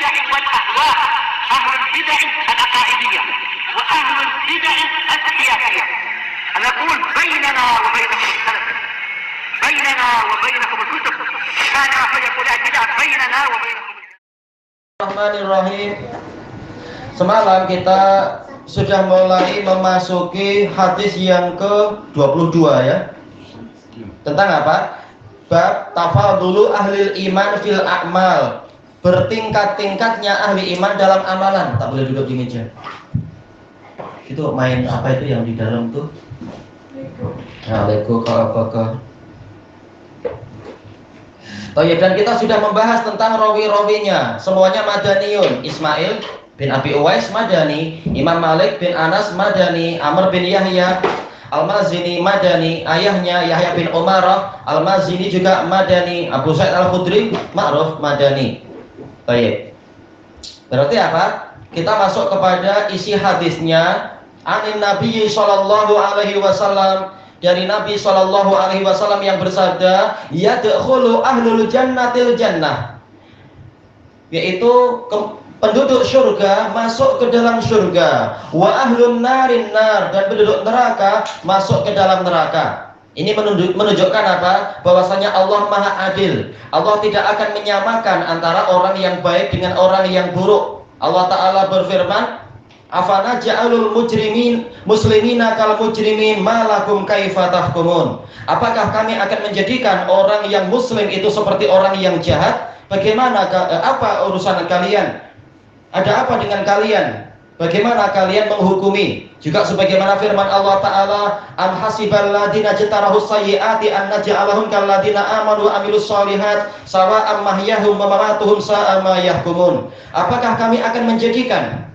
البدع والأهواء، أهل البدع العقائدية وأهل البدع السياسية. نقول بيننا وبينكم السلف، بيننا وبينكم الكتب، كان فيقول البدع بيننا وبينكم. Bismillahirrahmanirrahim. Semalam kita sudah mulai memasuki hadis yang ke-22 ya. Tentang apa? Bab tafadulu ahlil iman fil a'mal. Bertingkat-tingkatnya ahli iman dalam amalan. Tak boleh duduk di meja. Itu main apa itu yang di dalam tuh? Lego apa? Oh ya, dan kita sudah membahas tentang rawi-rawinya. Semuanya Madaniyun. Ismail bin Abi Uwais Madani, Imam Malik bin Anas Madani, Amr bin Yahya Al-Mazini Madani, ayahnya Yahya bin Umarah Al-Mazini juga Madani, Abu Sa'id Al-Khudri ma'ruf Madani. Baik. Berarti apa? Kita masuk kepada isi hadisnya. Anin Nabi sallallahu alaihi wasallam, dari Nabi sallallahu alaihi wasallam yang bersabda, yadkhulu ahlul jannatil jannah, yaitu penduduk surga masuk ke dalam surga, wa ahlun narin nar, dan penduduk neraka masuk ke dalam neraka. Ini menunjukkan apa? Bahwasanya Allah Maha Adil. Allah tidak akan menyamakan antara orang yang baik dengan orang yang buruk. Allah Ta'ala berfirman, afana ja'alul mujrimin muslimina kal mujrimin malakum kaifa tahkumun. Apakah kami akan menjadikan orang yang muslim itu seperti orang yang jahat? Bagaimana apa urusan kalian? Ada apa dengan kalian? Bagaimana kalian menghukumi? Juga sebagaimana firman Allah Ta'ala, am hasibal ladina jtarahu sayyiati an naj'alahum kal ladina amanu wa amilus shalihat sawa'am mahyahum wa mamatuhum sa'a ma yahkumun. Apakah kami akan menjadikan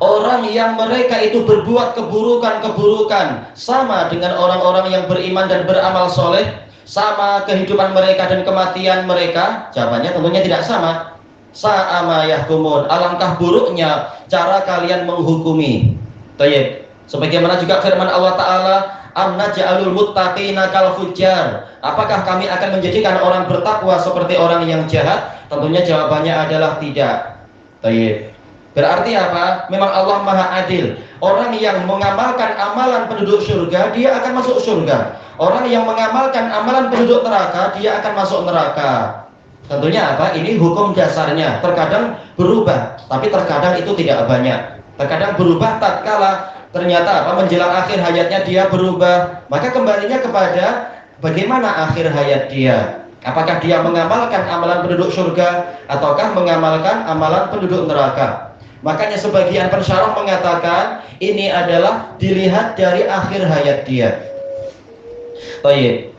orang yang mereka itu berbuat keburukan-keburukan sama dengan orang-orang yang beriman dan beramal soleh? Sama kehidupan mereka dan kematian mereka? Jawabannya tentunya tidak sama. Sa'ama yahkumun, alangkah buruknya cara kalian menghukumi. Baik. Sebagaimana juga firman Allah Ta'ala, am naj'alul muttaqina kal fujjar. Apakah kami akan menjadikan orang bertakwa seperti orang yang jahat? Tentunya jawabannya adalah tidak. Baik. Berarti apa? Memang Allah Maha Adil. Orang yang mengamalkan amalan penduduk surga, dia akan masuk surga. Orang yang mengamalkan amalan penduduk neraka, dia akan masuk neraka. Tentunya apa? Ini hukum dasarnya. Terkadang berubah, tapi terkadang itu tidak banyak. Terkadang berubah tatkala ternyata apa? Menjelang akhir hayatnya dia berubah. Maka kembalinya kepada bagaimana akhir hayat dia. Apakah dia mengamalkan amalan penduduk surga ataukah mengamalkan amalan penduduk neraka? Makanya sebagian pensyarah mengatakan ini adalah dilihat dari akhir hayat dia. Baik.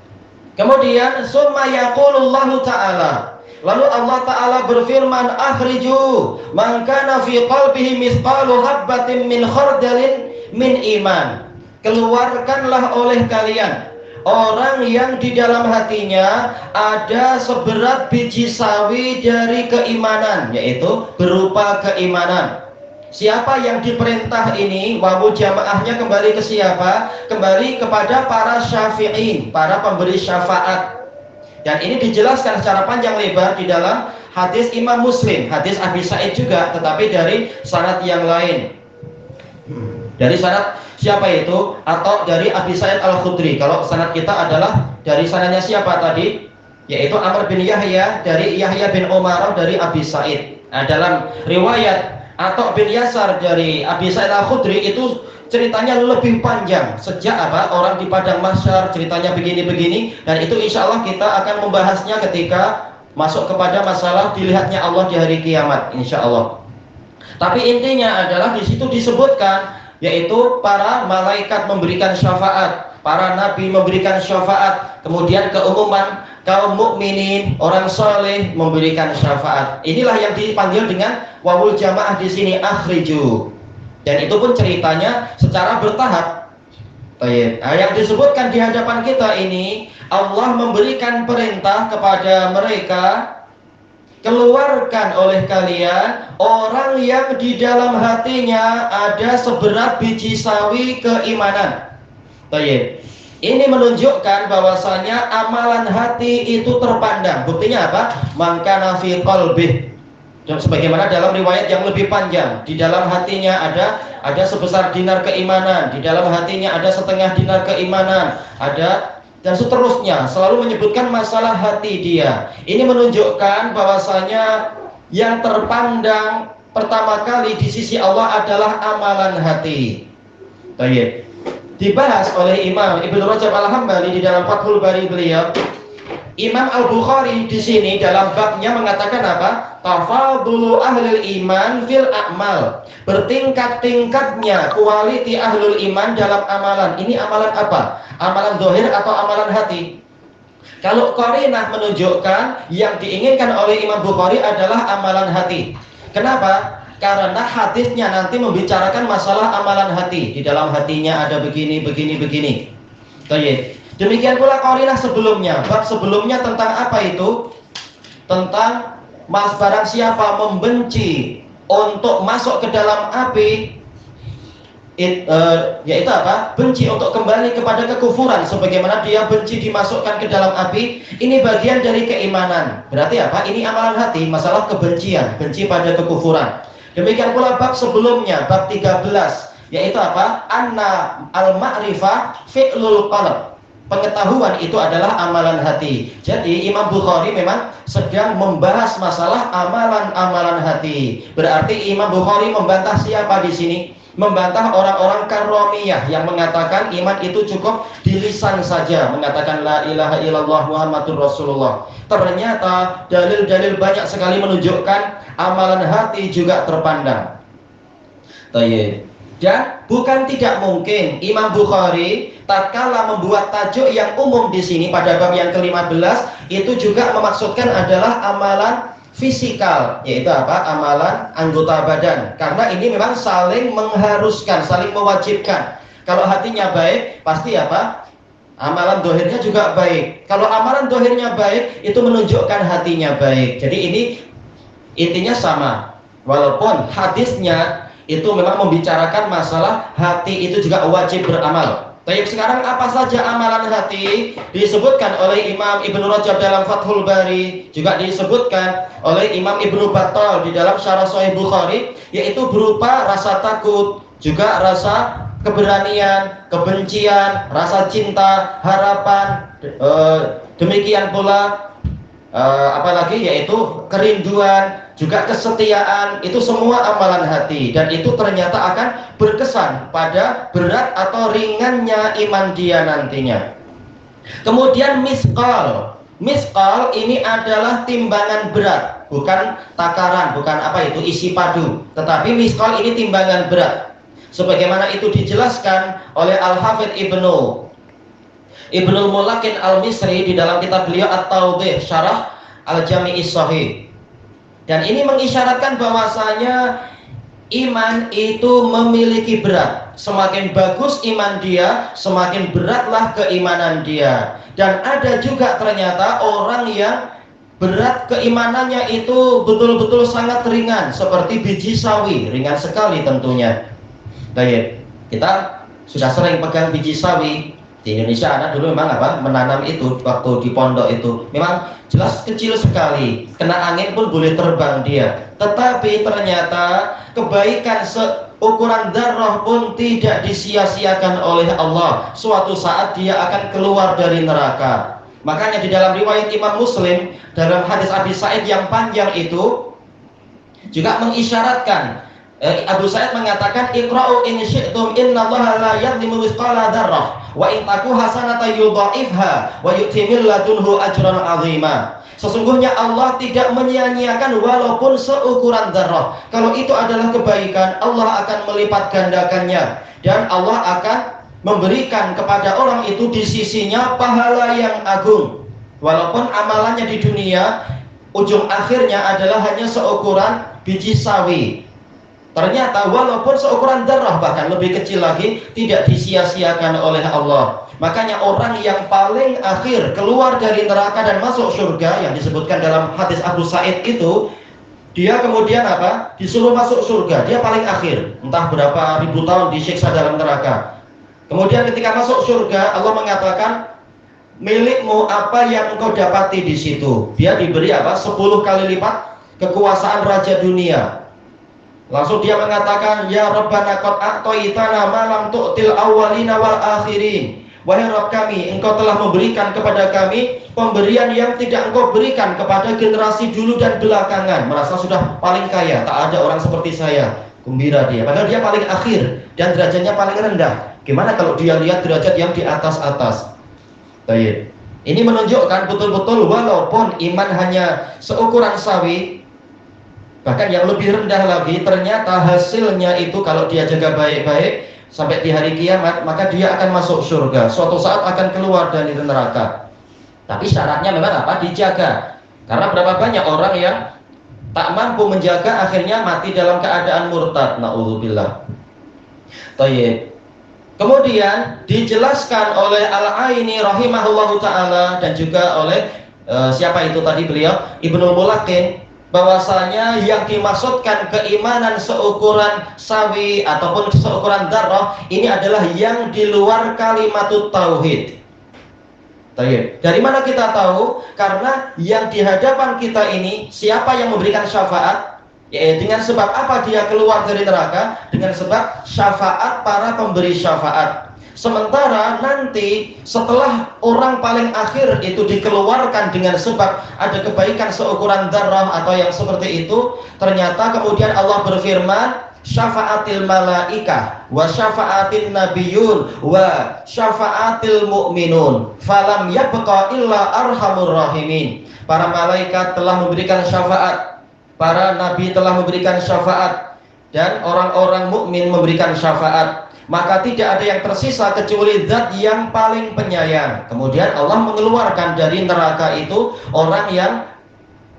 Kemudian summa yaqulullahu ta'ala, lalu Allah Ta'ala berfirman, akhriju man kana fi qalbihi mithqalu habbatin min khardalin min iman. Keluarkanlah oleh kalian orang yang di dalam hatinya ada seberat biji sawi dari keimanan, yaitu berupa keimanan. Siapa yang diperintah ini? Wawu jamaahnya kembali ke siapa? Kembali kepada para syafi'in, para pemberi syafaat. Dan ini dijelaskan secara panjang lebar di dalam hadis Imam Muslim, hadis Abi Sa'id juga, tetapi dari sanad yang lain. Dari sanad siapa itu? Atau dari Abi Sa'id Al-Khudri. Kalau sanad kita adalah dari sanadnya siapa tadi? Yaitu Amr bin Yahya dari Yahya bin Umarah dari Abi Sa'id. Nah, dalam riwayat Atha bin Yasar dari Abi Sa'id Al-Khudri itu ceritanya lebih panjang. Sejak apa? Orang di padang mahsyar, ceritanya begini-begini, dan itu insya Allah kita akan membahasnya ketika masuk kepada masalah dilihatnya Allah di hari kiamat, insya Allah. Tapi intinya adalah di situ disebutkan, yaitu para malaikat memberikan syafaat, para nabi memberikan syafaat, kemudian keumuman kaum mukminin, orang soleh memberikan syafaat. Inilah yang dipanggil dengan wawul jamaah di sini, akhriju. Dan itu pun ceritanya secara bertahap. Baik. Nah, yang disebutkan di hadapan kita ini, Allah memberikan perintah kepada mereka, keluarkan oleh kalian orang yang di dalam hatinya ada seberat biji sawi keimanan. Baik. Ini menunjukkan bahwasanya amalan hati itu terpandang. Buktinya apa? Man kana fi qalbih Dan sebagaimana dalam riwayat yang lebih panjang, di dalam hatinya ada sebesar dinar keimanan, di dalam hatinya ada setengah dinar keimanan, ada dan seterusnya, selalu menyebutkan masalah hati dia. Ini menunjukkan bahwasanya yang terpandang pertama kali di sisi Allah adalah amalan hati. Baik. Dibahas oleh Imam Ibnu Rajab Al-Hambali di dalam Fathul Bari beliau. Imam Al-Bukhari di sini dalam babnya mengatakan apa? Tafadulu ahlul iman fil a'mal. Bertingkat-tingkatnya kualiti ahlul iman dalam amalan. Ini amalan apa? Amalan zahir atau amalan hati? Kalau qarinah menunjukkan yang diinginkan oleh Imam Bukhari adalah amalan hati. Kenapa? Karena hadisnya nanti membicarakan masalah amalan hati. Di dalam hatinya ada begini, begini, begini. Baik. Demikian pula qarinah sebelumnya. Bab sebelumnya tentang apa itu? Tentang barang siapa membenci untuk masuk ke dalam api, yaitu apa? Benci untuk kembali kepada kekufuran, sebagaimana dia benci dimasukkan ke dalam api. Ini bagian dari keimanan. Berarti apa? Ini amalan hati, masalah kebencian, benci pada kekufuran. Demikian pula bab sebelumnya, bab 13, yaitu apa? Anna al-ma'rifah fi'lul qalb. Pengetahuan itu adalah amalan hati. Jadi Imam Bukhari memang sedang membahas masalah amalan-amalan hati. Berarti Imam Bukhari membantah siapa di sini? Membantah orang-orang karomiyah yang mengatakan iman itu cukup di lisan saja, mengatakan la ilaha illallah Muhammadur Rasulullah. Ternyata dalil-dalil banyak sekali menunjukkan amalan hati juga terpandang. Tayyib. Dan bukan tidak mungkin Imam Bukhari tatkala membuat tajuk yang umum di sini pada bab yang ke-15 itu juga memaksudkan adalah amalan fisikal, yaitu apa? Amalan anggota badan. Karena ini memang saling mengharuskan, saling mewajibkan. Kalau hatinya baik, pasti apa? Amalan dohirnya juga baik. Kalau amalan dohirnya baik, itu menunjukkan hatinya baik. Jadi ini intinya sama. Walaupun hadisnya itu memang membicarakan masalah hati itu juga wajib beramal. Baik, sekarang apa saja amalan hati? Disebutkan oleh Imam Ibnu Rajab dalam Fathul Bari, juga disebutkan oleh Imam Ibnu Battal di dalam Syarah Sahih Bukhari, yaitu berupa rasa takut, juga rasa keberanian, kebencian, rasa cinta, harapan, demikian pula apalagi yaitu kerinduan, juga kesetiaan. Itu semua amalan hati, dan itu ternyata akan berkesan pada berat atau ringannya iman dia nantinya. Kemudian misqal. Misqal ini adalah timbangan berat, bukan takaran, bukan apa itu isi padu, tetapi misqal ini timbangan berat. Sebagaimana itu dijelaskan oleh Al-Hafidz Ibnul Mulakin Al-Misri di dalam kitab beliau At-Tawdih Syarah Al-Jami'is Shahih. Dan ini mengisyaratkan bahwasanya iman itu memiliki berat. Semakin bagus iman dia, semakin beratlah keimanan dia. Dan ada juga ternyata orang yang berat keimanannya itu betul-betul sangat ringan, seperti biji sawi, ringan sekali tentunya. Baik, kita sudah sering pegang biji sawi. Di Indonesia anak dulu memang apa? Menanam itu waktu di pondok itu. Memang jelas kecil sekali. Kena angin pun boleh terbang dia. Tetapi ternyata kebaikan seukuran darah pun tidak disia-siakan oleh Allah. Suatu saat dia akan keluar dari neraka. Makanya di dalam riwayat Imam Muslim, dalam hadis Abi Sa'id yang panjang itu juga mengisyaratkan, Abu Sa'id mengatakan, Iqra'u in syi'tum innallaha la yadhlimu mithqala dzarrah wa in taku hasanatan yudha'ifha wa yu'ti min ladunhu ajran 'azima. Sesungguhnya Allah tidak menyia-nyiakan walaupun seukuran dzarrah. Kalau itu adalah kebaikan, Allah akan melipat gandakannya, dan Allah akan memberikan kepada orang itu di sisinya pahala yang agung. Walaupun amalannya di dunia ujung akhirnya adalah hanya seukuran biji sawi, ternyata walaupun seukuran darah, bahkan lebih kecil lagi, tidak disia-siakan oleh Allah. Makanya orang yang paling akhir keluar dari neraka dan masuk surga, yang disebutkan dalam hadis Abu Sa'id itu, dia kemudian apa? Disuruh masuk surga, dia paling akhir, entah berapa ribu tahun disiksa dalam neraka. Kemudian ketika masuk surga, Allah mengatakan, milikmu apa yang engkau dapati di situ. Dia diberi apa? 10 kali lipat kekuasaan raja dunia. Langsung dia mengatakan, ya Rabbana qad a'taitana ma lam tu'til awwalina wal akhirin. Wahai Rabb kami, engkau telah memberikan kepada kami pemberian yang tidak engkau berikan kepada generasi dulu dan belakangan. Merasa sudah paling kaya, tak ada orang seperti saya. Gembira dia, padahal dia paling akhir dan derajatnya paling rendah. Gimana kalau dia lihat derajat yang di atas-atas? Baik. Ini menunjukkan betul-betul walaupun iman hanya seukuran sawi, bahkan yang lebih rendah lagi, ternyata hasilnya itu kalau dia jaga baik-baik sampai di hari kiamat, maka dia akan masuk surga. Suatu saat akan keluar dari neraka. Tapi syaratnya memang apa? Dijaga. Karena berapa banyak orang yang tak mampu menjaga, akhirnya mati dalam keadaan murtad. Na'udzubillah. Tayyib. Kemudian dijelaskan oleh Al-Aini rahimahullahu ta'ala, dan juga oleh siapa itu tadi beliau? Ibnul Mulakin, bahwasanya yang dimaksudkan keimanan seukuran sawi ataupun seukuran darah ini adalah yang di luar kalimatut tauhid. Dari mana kita tahu? Karena yang di hadapan kita ini, siapa yang memberikan syafaat? Ya, dengan sebab apa dia keluar dari neraka? Dengan sebab syafaat para pemberi syafaat. Sementara nanti setelah orang paling akhir itu dikeluarkan dengan sebab ada kebaikan seukuran darah atau yang seperti itu, ternyata kemudian Allah berfirman, syafaatil malaikah wa syafaatin nabiyun wa syafaatil mu'minun falam yabqa illa arhamur rahimin. Para malaikat telah memberikan syafaat, para nabi telah memberikan syafaat, dan orang-orang mukmin memberikan syafaat. Maka tidak ada yang tersisa kecuali zat yang paling penyayang. Kemudian Allah mengeluarkan dari neraka itu orang yang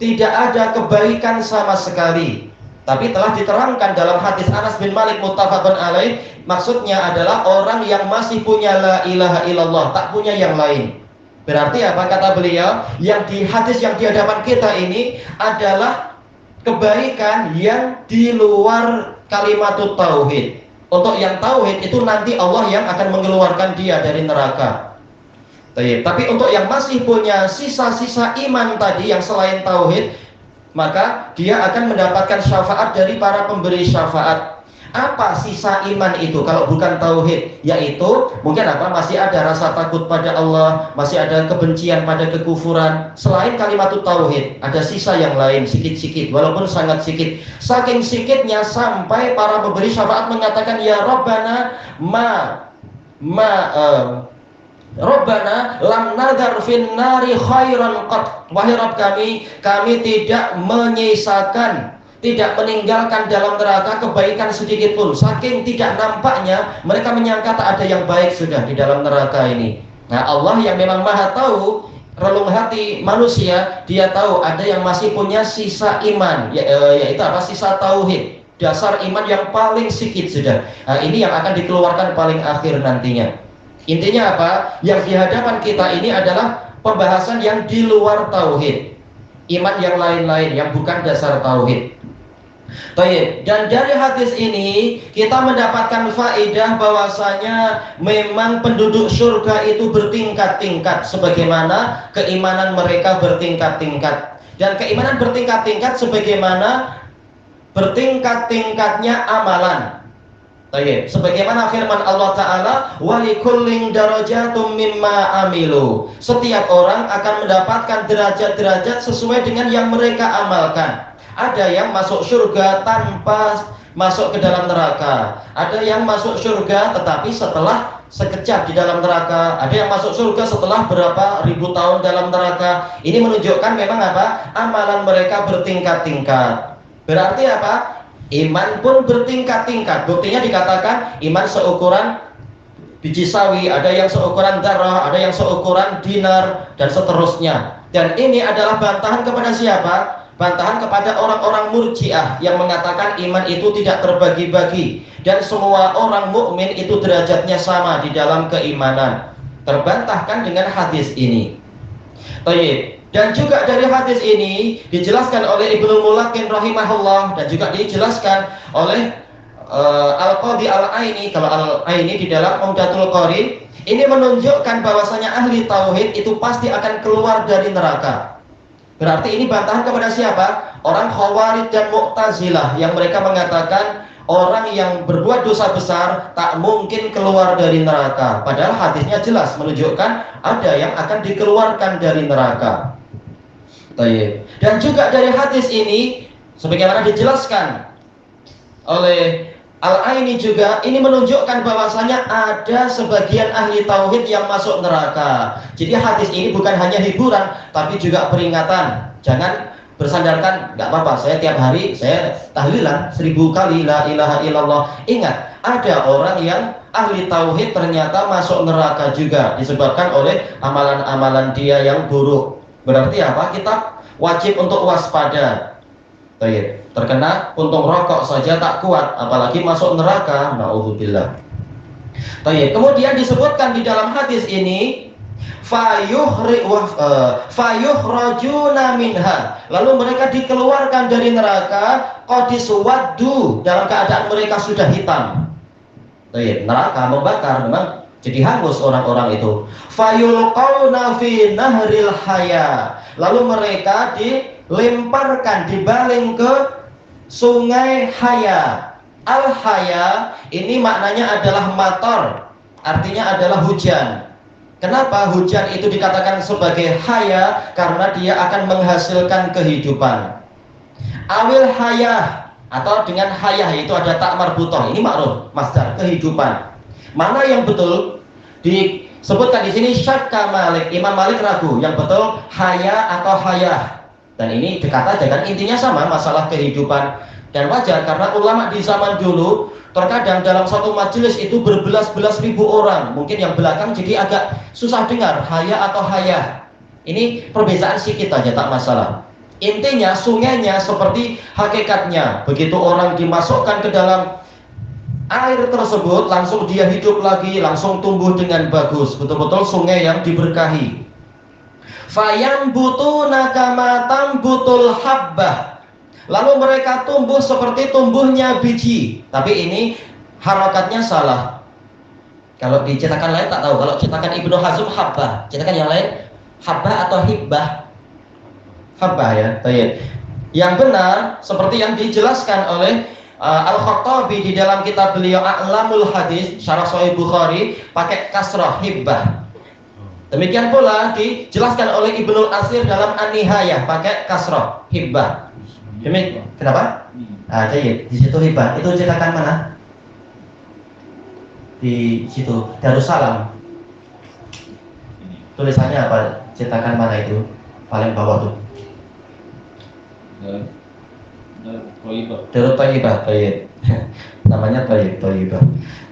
tidak ada kebaikan sama sekali. Tapi telah diterangkan dalam hadis Anas bin Malik muttafaqun alaih, maksudnya adalah orang yang masih punya la ilaha illallah, tak punya yang lain. Berarti apa kata beliau? Yang di hadis yang di hadapan kita ini adalah kebaikan yang di luar kalimatut tauhid. Untuk yang tauhid itu nanti Allah yang akan mengeluarkan dia dari neraka. Tapi untuk yang masih punya sisa-sisa iman tadi yang selain tauhid, maka dia akan mendapatkan syafaat dari para pemberi syafaat. Apa sisa iman itu kalau bukan tauhid? Yaitu mungkin apa? Masih ada rasa takut pada Allah, masih ada kebencian pada kekufuran. Selain kalimat tauhid, ada sisa yang lain sikit-sikit, walaupun sangat sikit. Saking sikitnya sampai para pemberi syafaat mengatakan, ya Rabbana Rabbana lam nadhar fin nari khairan qat. Wahai Rabb kami tidak menyisakan, tidak meninggalkan dalam neraka kebaikan sedikit pun. Saking tidak nampaknya, mereka menyangka tak ada yang baik sudah di dalam neraka ini. Nah, Allah yang memang maha tahu relung hati manusia, dia tahu ada yang masih punya sisa iman, yaitu apa? Sisa tauhid, dasar iman yang paling sedikit sudah. Nah, ini yang akan dikeluarkan paling akhir nantinya. Intinya apa? Yang di hadapan kita ini adalah pembahasan yang di luar tauhid, iman yang lain-lain yang bukan dasar tauhid. Baik, dan dari hadis ini kita mendapatkan faedah bahwasanya memang penduduk surga itu bertingkat-tingkat sebagaimana keimanan mereka bertingkat-tingkat, dan keimanan bertingkat-tingkat sebagaimana bertingkat-tingkatnya amalan. Baik, sebagaimana firman Allah Ta'ala, walikullin darajatum mimma amilu. Setiap orang akan mendapatkan derajat-derajat sesuai dengan yang mereka amalkan. Ada yang masuk surga tanpa masuk ke dalam neraka. Ada yang masuk surga tetapi setelah sekejap di dalam neraka. Ada yang masuk surga setelah berapa ribu tahun dalam neraka. Ini menunjukkan memang apa? Amalan mereka bertingkat-tingkat. Berarti apa? Iman pun bertingkat-tingkat. Buktinya dikatakan iman seukuran biji sawi, ada yang seukuran darah, ada yang seukuran dinar, dan seterusnya. Dan ini adalah bantahan kepada siapa? Bantahan kepada orang-orang murjiah yang mengatakan iman itu tidak terbagi-bagi dan semua orang mukmin itu derajatnya sama di dalam keimanan. Terbantahkan dengan hadis ini. Baik. Dan juga dari hadis ini dijelaskan oleh Ibnu Mulakin rahimahullah, dan juga dijelaskan oleh Al-Qadhi Al-Aini. Kalau Al-Aini di dalam Umdatul Qari, ini menunjukkan bahwasanya ahli tauhid itu pasti akan keluar dari neraka. Berarti ini bantahan kepada siapa? Orang Khawarij dan Mu'tazilah yang mereka mengatakan orang yang berbuat dosa besar tak mungkin keluar dari neraka. Padahal hadisnya jelas menunjukkan ada yang akan dikeluarkan dari neraka. Baik. Dan juga dari hadis ini sebagaimana dijelaskan oleh Al-Aini juga, ini menunjukkan bahwasanya ada sebagian ahli tauhid yang masuk neraka. Jadi hadis ini bukan hanya hiburan, tapi juga peringatan. Jangan bersandarkan, nggak apa-apa, saya tiap hari saya tahlilan 1000 kali la ilaha illallah. Ingat, ada orang yang ahli tauhid ternyata masuk neraka juga disebabkan oleh amalan-amalan dia yang buruk. Berarti apa? Kita wajib untuk waspada. Baik. Terkena puntung rokok saja tak kuat, apalagi masuk neraka. Na'udzubillah. Baik. Kemudian disebutkan di dalam hadis ini, fayukhrajuna minha. Lalu mereka dikeluarkan dari neraka, qadiswaddu, dalam keadaan mereka sudah hitam. Baik. Neraka membakar, memang jadi hangus orang-orang itu. Fayulqauna fi nahril haya. Lalu mereka dilemparkan, dibaling ke Sungai Haya. Al-Haya ini maknanya adalah matar, artinya adalah hujan. Kenapa hujan itu dikatakan sebagai haya? Karena dia akan menghasilkan kehidupan. Awil hayah, atau dengan hayah itu ada tak marbutoh. Ini makruf, masdar, kehidupan. Mana yang betul? Disebutkan di sini Syakka Malik, Imam Malik ragu yang betul haya atau hayah. Dan ini dekat aja kan, intinya sama, masalah kehidupan. Dan wajar karena ulama di zaman dulu terkadang dalam satu majelis itu berbelas-belas ribu orang. Mungkin yang belakang jadi agak susah dengar haya atau hayah. Ini perbedaan sedikit aja, tak masalah. Intinya sungainya seperti hakikatnya. Begitu orang dimasukkan ke dalam air tersebut, langsung dia hidup lagi, langsung tumbuh dengan bagus. Betul-betul sungai yang diberkahi. Fayambutuna kama tambutul habbah. Lalu mereka tumbuh seperti tumbuhnya biji. Tapi ini harakatnya salah. Kalau di cetakan lain tak tahu. Kalau cetakan Ibnu Hazm habbah, cetakan yang lain habbah atau hibbah. Habbah ya. Baik. Yang benar seperti yang dijelaskan oleh Al-Khattabi di dalam kitab beliau A'lamul Hadis Syarah Sahih Bukhari, pakai kasrah hibbah. Demikian pula dijelaskan oleh Ibnul Asir dalam An-Nihayah, pakai kasrah hibbah. Demikian. Kenapa? Jadi di situ hibbah. Itu cetakan mana? Di situ Darussalam. Tulisannya apa? Cetakan mana itu? Paling bawah tuh. Darut Thayyibah. Baik. Namanya Thayyibah.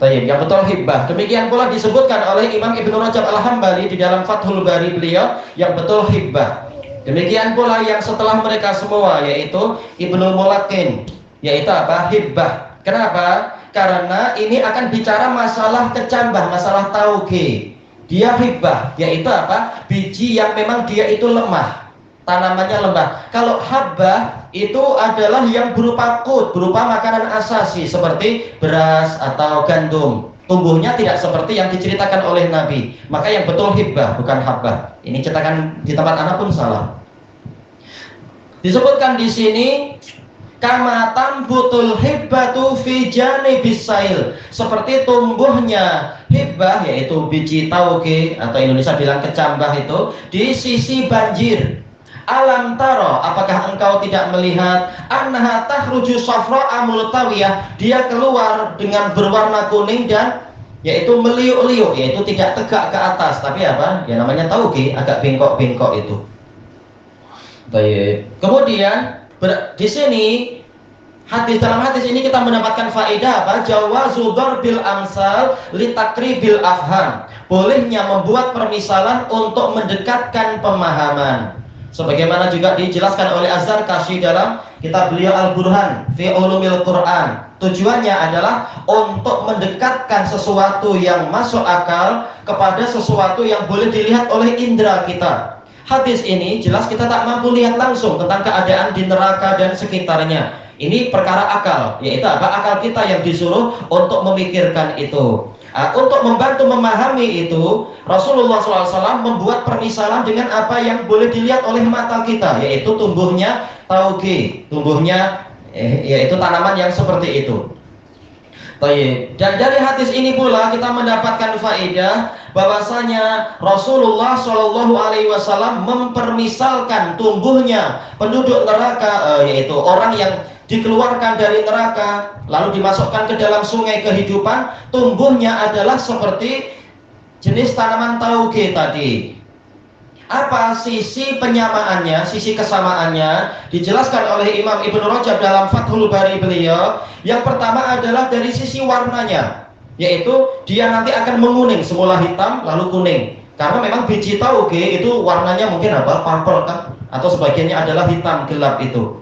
Tayyib, yang betul hibbah. Demikian pula disebutkan oleh Imam Ibnu Rajab Al-Hambali di dalam Fathul Bari beliau, yang betul hibbah. Demikian pula yang setelah mereka semua, yaitu Ibnu Mulakin, yaitu apa? Hibbah. Kenapa? Karena ini akan bicara masalah kecambah, masalah tauge. Dia hibbah, yaitu apa? Biji yang memang dia itu lemah, tanamannya lemah. Kalau habbah itu adalah yang berupa qut, berupa makanan asasi seperti beras atau gandum. Tumbuhnya tidak seperti yang diceritakan oleh Nabi. Maka yang betul hibbah, bukan habbah. Ini cetakan di tempat anak pun salah. Disebutkan di sini kama tambutul hibbatu fi janibis sail, seperti tumbuhnya hibbah, yaitu biji tauge atau Indonesia bilang kecambah, itu di sisi banjir. Alam taro, apakah engkau tidak melihat annaha takhruju safra'a multawiyah, dia keluar dengan berwarna kuning dan yaitu meliuk-liuk, yaitu tidak tegak ke atas, tapi apa? Ya namanya tauge, agak bengkok-bengkok itu. Baik. Kemudian di sini dalam hadis ini kita mendapatkan faedah apa? Jawazu darbil amsal litakribil afham. Bolehnya membuat permisalan untuk mendekatkan pemahaman. Sebagaimana juga dijelaskan oleh Az-Zarkashi dalam kitab beliau Al-Burhan fi Ulumil Quran. Tujuannya adalah untuk mendekatkan sesuatu yang masuk akal kepada sesuatu yang boleh dilihat oleh indera kita. Hadis ini jelas kita tak mampu lihat langsung tentang keadaan di neraka dan sekitarnya. Ini perkara akal, yaitu apa? Akal kita yang disuruh untuk memikirkan itu. Untuk membantu memahami itu, Rasulullah SAW membuat permisalan dengan apa yang boleh dilihat oleh mata kita, yaitu tumbuhnya tauge, tumbuhnya yaitu tanaman yang seperti itu. Baik. Dan dari hadis ini pula kita mendapatkan faedah bahwasanya Rasulullah SAW mempermisalkan tumbuhnya penduduk neraka, yaitu orang yang dikeluarkan dari neraka lalu dimasukkan ke dalam sungai kehidupan, tumbuhnya adalah seperti jenis tanaman tauge tadi. Apa sisi penyamaannya, sisi kesamaannya dijelaskan oleh Imam Ibnu Rajab dalam Fathul Bari beliau. Yang pertama adalah dari sisi warnanya, yaitu dia nanti akan menguning, semula hitam lalu kuning. Karena memang biji tauge itu warnanya mungkin apa? Purple kan? Atau sebagiannya adalah hitam gelap itu.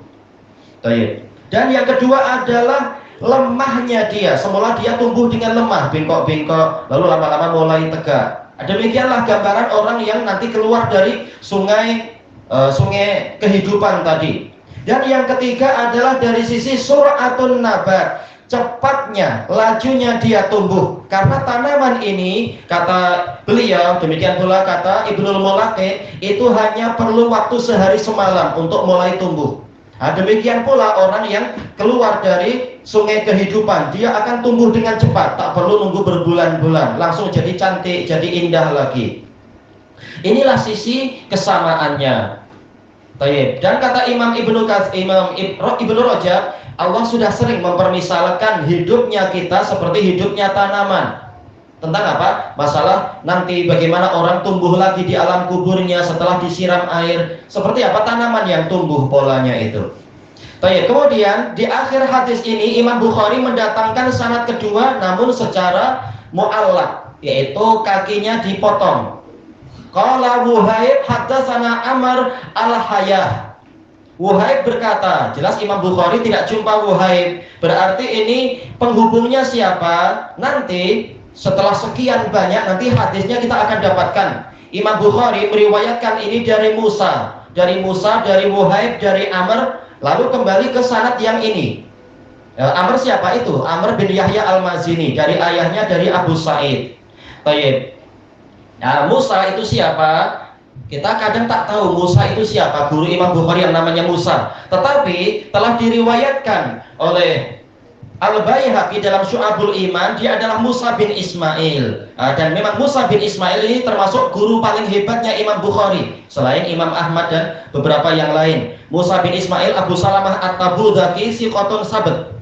Baik. Dan yang kedua adalah lemahnya dia. Semula dia tumbuh dengan lemah, bengkok-bengkok, lalu lama-lama mulai tegak. Demikianlah gambaran orang yang nanti keluar dari sungai kehidupan tadi. Dan yang ketiga adalah dari sisi sur'atun nabat, cepatnya, lajunya dia tumbuh. Karena tanaman ini, kata beliau, demikian pula kata Ibnul Mulaqin, itu hanya perlu waktu sehari semalam untuk mulai tumbuh. Demikian pula orang yang keluar dari sungai kehidupan, dia akan tumbuh dengan cepat, tak perlu nunggu berbulan-bulan, langsung jadi cantik, jadi indah lagi. Inilah sisi kesamaannya. Dan kata Imam Ibnu Rajab, Allah sudah sering mempermisalkan hidupnya kita seperti hidupnya tanaman. Tentang apa? Masalah nanti bagaimana orang tumbuh lagi di alam kuburnya setelah disiram air. Seperti apa tanaman yang tumbuh polanya itu. Kemudian di akhir hadis ini Imam Bukhari mendatangkan sanad kedua namun secara mu'allaq, yaitu kakinya dipotong. Qala Wuhaib haddatsana Amr al-Hayyah. Wuhaib berkata, jelas Imam Bukhari tidak jumpa Wuhaib. Berarti ini penghubungnya siapa? Nanti setelah sekian banyak nanti hadisnya kita akan dapatkan. Imam Bukhari meriwayatkan ini dari Musa, dari Wuhaib, dari Amr, lalu kembali ke sanad yang ini. Amr siapa itu? Amr bin Yahya al-Mazini, dari ayahnya dari Abu Sa'id. Baik. Nah, Musa itu siapa? Kita kadang tak tahu Musa itu siapa, guru Imam Bukhari yang namanya Musa. Tetapi telah diriwayatkan oleh Al-Baihaqi dalam Syu'abul Iman, dia adalah Musa bin Ismail. Dan memang Musa bin Ismail ini termasuk guru paling hebatnya Imam Bukhari, selain Imam Ahmad dan beberapa yang lain. Musa bin Ismail Abu Salamah At-Tabudaki siqatun sabt.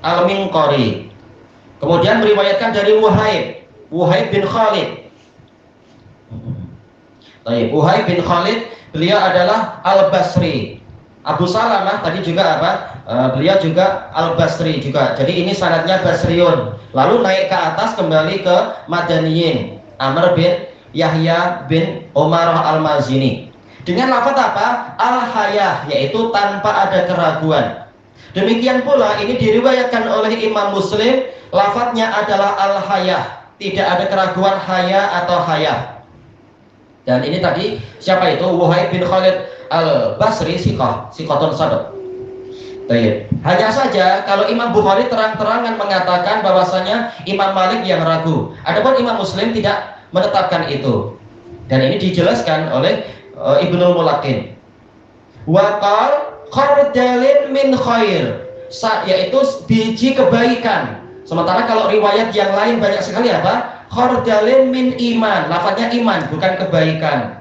Al-Minqari. Kemudian meriwayatkan dari Wuhaib bin Khalid. Wuhaib bin Khalid, beliau adalah Al-Basri. Abu Salamah tadi juga apa? Beliau juga Al-Basri juga. Jadi ini sanadnya Basriun. Lalu naik ke atas kembali ke Madaniyin, Amr bin Yahya bin Umarah Al-Mazini. Dengan lafaz apa? Al-Hayyah, yaitu tanpa ada keraguan. Demikian pula ini diriwayatkan oleh Imam Muslim, lafaznya adalah Al-Hayyah, tidak ada keraguan haya atau hayah. Dan ini tadi siapa itu? Wuhaib bin Khalid Al-Basri siqatun saduq. Hanya saja kalau Imam Bukhari terang-terangan mengatakan bahwasanya Imam Malik yang ragu. Adapun Imam Muslim tidak menetapkan itu. Dan ini dijelaskan oleh Ibnul Mulaqin. Wa qal khardalin min khair, yaitu biji kebaikan. Sementara kalau riwayat yang lain banyak sekali apa? Khardalin min iman, lafadznya iman bukan kebaikan.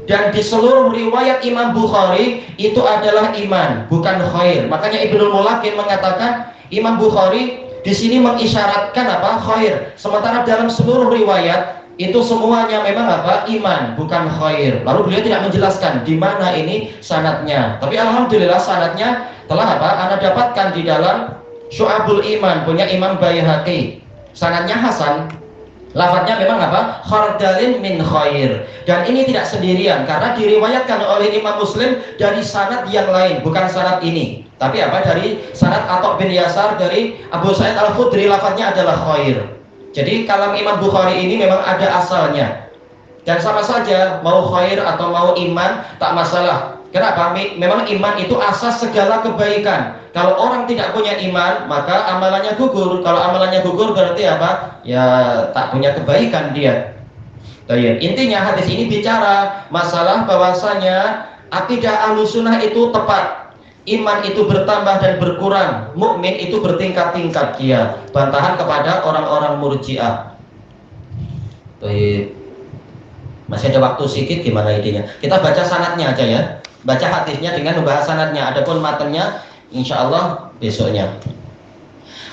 Dan di seluruh riwayat Imam Bukhari itu adalah iman, bukan khair. Makanya Ibnul Mulaqin mengatakan Imam Bukhari di sini mengisyaratkan apa? Khair. Sementara dalam seluruh riwayat itu semuanya memang apa? Iman, bukan khair. Lalu beliau tidak menjelaskan di mana ini sanadnya. Tapi alhamdulillah sanadnya telah apa? Anda dapatkan di dalam Syu'abul Iman punya Imam Baihaqi. Sanadnya hasan. Lafadznya memang apa? Khardalin min khair. Dan ini tidak sendirian karena diriwayatkan oleh Imam Muslim dari sanad yang lain, bukan sanad ini. Tapi apa? Dari sanad Atha bin Yasar dari Abu Sa'id Al-Khudri, lafadznya adalah khair. Jadi kalam Imam Bukhari ini memang ada asalnya. Dan sama saja mau khair atau mau iman tak masalah. Kenapa? Memang iman itu asas segala kebaikan. Kalau orang tidak punya iman, maka amalannya gugur. Kalau amalannya gugur berarti apa? Ya tak punya kebaikan dia. Baik. Intinya hadis ini bicara masalah bahwasanya akidah Ahlussunnah itu tepat. Iman itu bertambah dan berkurang. Mukmin itu bertingkat-tingkat dia. Bantahan kepada orang-orang Murji'ah. Baik. Masih ada waktu sedikit, gimana idenya? Kita baca sanadnya aja ya. Baca hadisnya dengan membahas sanadnya. Adapun matanya insyaallah besoknya.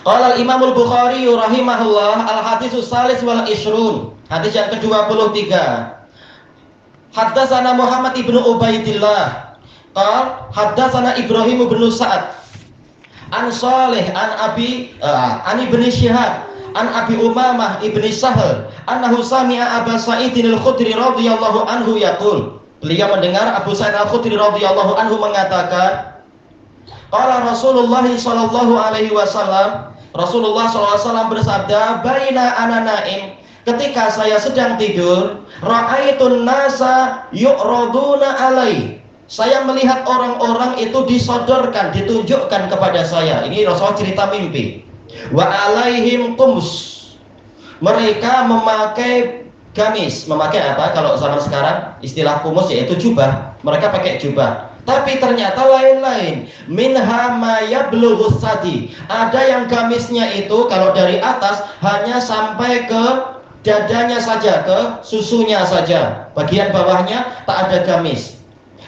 Qala al-Imam al-Bukhari rahimahullah al-haditsus salis wal ishrun. Hadis yang ke-23. Haddatsana Muhammad ibnu Ubaidillah. Qala haddatsana Ibrahim ibnu Sa'ad. An Shalih an ibni Syihab an Abi Umamah ibni Sahal annahu sami'a Aba Sa'idin al-Khudri radhiyallahu anhu yaqul. Beliau mendengar Abu Sa'id al-Khudri radhiyallahu anhu mengatakan, qala Rasulullah sallallahu alaihi wasallam, Rasulullah sallallahu alaihi wasallam bersabda, baina ana naim, ketika saya sedang tidur, ra'aitun nasa yu'raduna alai. Saya melihat orang-orang itu disodorkan, ditunjukkan kepada saya. Ini Rasulullah cerita mimpi. Wa alaihim qumus. Mereka memakai gamis. Memakai apa? Kalau zaman sekarang istilah kumus yaitu jubah. Mereka pakai jubah. Tapi ternyata lain-lain. Minha ma yablughu sadi. Ada yang gamisnya itu kalau dari atas hanya sampai ke dadanya saja, ke susunya saja. Bagian bawahnya tak ada gamis.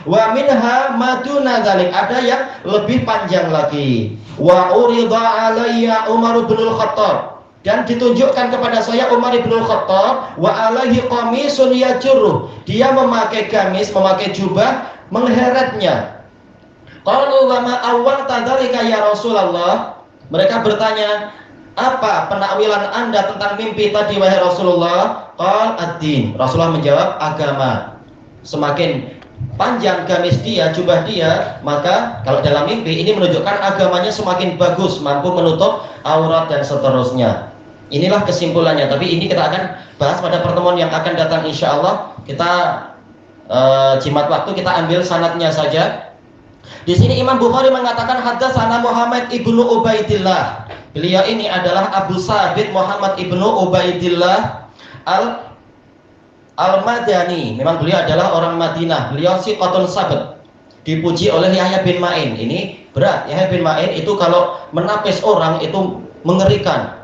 Wa minha maduna dzalik. Ada yang lebih panjang lagi. Wa urida alayya Umar bin Al-Khattab. Dan ditunjukkan kepada saya Umar bin Al-Khattab wa alaihi qamisun yajurruh. Dia memakai gamis, memakai jubah, mengheretnya. Qalu wa ma awwal tadzalika ya Rasulullah. Mereka bertanya, apa penakwilan Anda tentang mimpi tadi wahai Rasulullah? Qal ad-din. Rasulullah menjawab, agama. Semakin panjang gamis dia, jubah dia, maka kalau dalam mimpi ini menunjukkan agamanya semakin bagus, mampu menutup aurat dan seterusnya. Inilah kesimpulannya. Tapi ini kita akan bahas pada pertemuan yang akan datang insyaallah. Kita jimat waktu, kita ambil sanadnya saja. Di sini Imam Bukhari mengatakan haddatsana Muhammad ibnu Ubaidillah. Beliau ini adalah Abu Sabit Muhammad ibnu Ubaidillah Al-Madani. Memang beliau adalah orang Madinah. Beliau siqatun sabt. Dipuji oleh Yahya bin Ma'in. Ini berat. Yahya bin Ma'in itu kalau menapis orang itu mengerikan.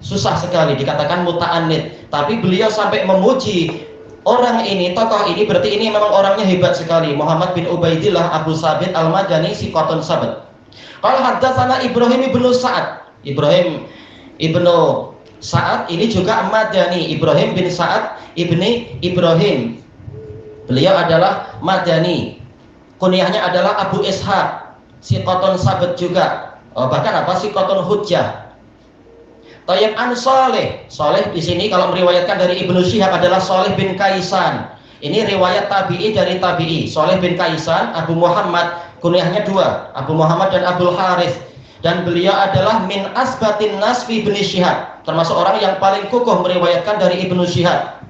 Susah sekali, dikatakan muta'annid. Tapi beliau sampai memuji orang ini, tokoh ini, berarti ini memang orangnya hebat sekali. Muhammad bin Ubaidillah Abu Sabit Al-Madani siqatun sabt. Qala haddatsana Ibrahim ibnu Sa'ad. Ibrahim ibnu Sa'ad ini juga Madani. Ibrahim bin Sa'ad ibni Ibrahim. Beliau adalah Madani. Kunyahnya adalah Abu Ishaq. Siqatun sabt juga. Bahkan apa? Siqatun hujjah. Tayyib an Shalih. Shalih di sini kalau meriwayatkan dari Ibnu Syihab adalah Shalih bin Kaisan. Ini riwayat tabi'i dari tabi'i. Shalih bin Kaisan, Abu Muhammad, kunyahnya dua, Abu Muhammad dan Abdul Harith. Dan beliau adalah min asbatin nas fi Ibnu Syihab, termasuk orang yang paling kukuh meriwayatkan dari Ibnu Syihab.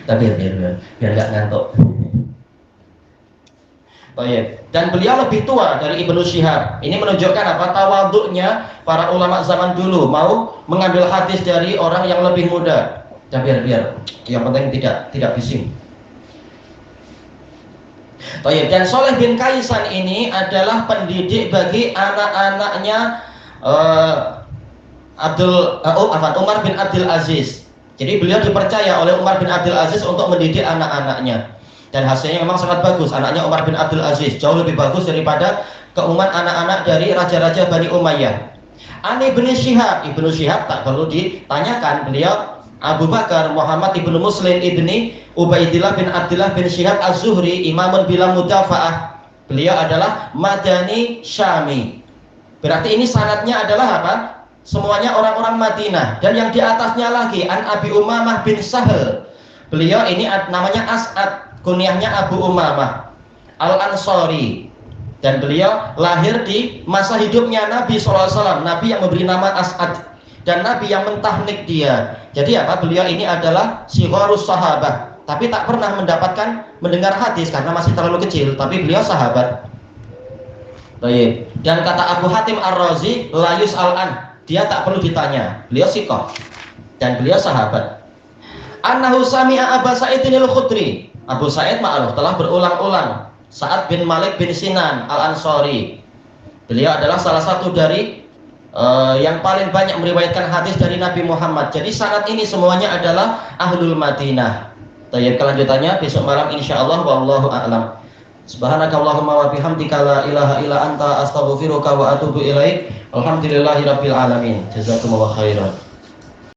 Tapi biar enggak ngantuk. Oh iya. Dan beliau lebih tua dari Ibnu Syihab. Ini menunjukkan apa? Tawadhu'nya para ulama zaman dulu, mau mengambil hadis dari orang yang lebih muda. Dan biar yang penting tidak bising. Oh iya. Dan Shalih bin Kaisan ini adalah pendidik bagi anak-anaknya Umar bin Abdul Aziz. Jadi beliau dipercaya oleh Umar bin Abdul Aziz untuk mendidik anak-anaknya. Dan hasilnya memang sangat bagus. Anaknya Umar bin Abdul Aziz jauh lebih bagus daripada keumuman anak-anak dari raja-raja Bani Umayyah. Ani bin Syihab, Ibnu Syihab tak perlu ditanyakan, beliau Abu Bakar Muhammad ibnu Muslim ibni Ubaidillah bin Abdullah bin Syihab Az-Zuhri, imamun bila mudafa'ah. Beliau adalah Madani Syami. Berarti ini sanadnya adalah apa? Semuanya orang-orang Madinah. Dan yang di atasnya lagi An Abi Umamah bin Sahal. Beliau ini namanya As'ad, kunyahnya Abu Umamah Al-Ansari. Dan beliau lahir di masa hidupnya Nabi SAW. Nabi yang memberi nama As'ad dan Nabi yang mentahnik dia. Jadi apa? Beliau ini adalah sigharus sahabah. tapi tak pernah mendengar hadis karena masih terlalu kecil, tapi beliau sahabat. Baik. Dan kata Abu Hatim Ar-Razi, la yus'al, dia tak perlu ditanya, beliau siqah dan beliau sahabat. Annahu sami'a Aba Sa'idin al-Khudri, Abu Sa'id ma'ruf telah berulang-ulang Sa'ad bin Malik bin Sinan Al-Ansari. Beliau adalah salah satu dari yang paling banyak meriwayatkan hadis dari Nabi Muhammad. Jadi sanad ini semuanya adalah Ahlul Madinah. Tayyib, kelanjutannya besok malam insyaallah, wallahu a'lam. Subhanakallahumma wa bihamdika la ilaha illa anta astaghfiruka wa atubu ilaik. Alhamdulillahirabbil alamin. Jazakumullahu khairan.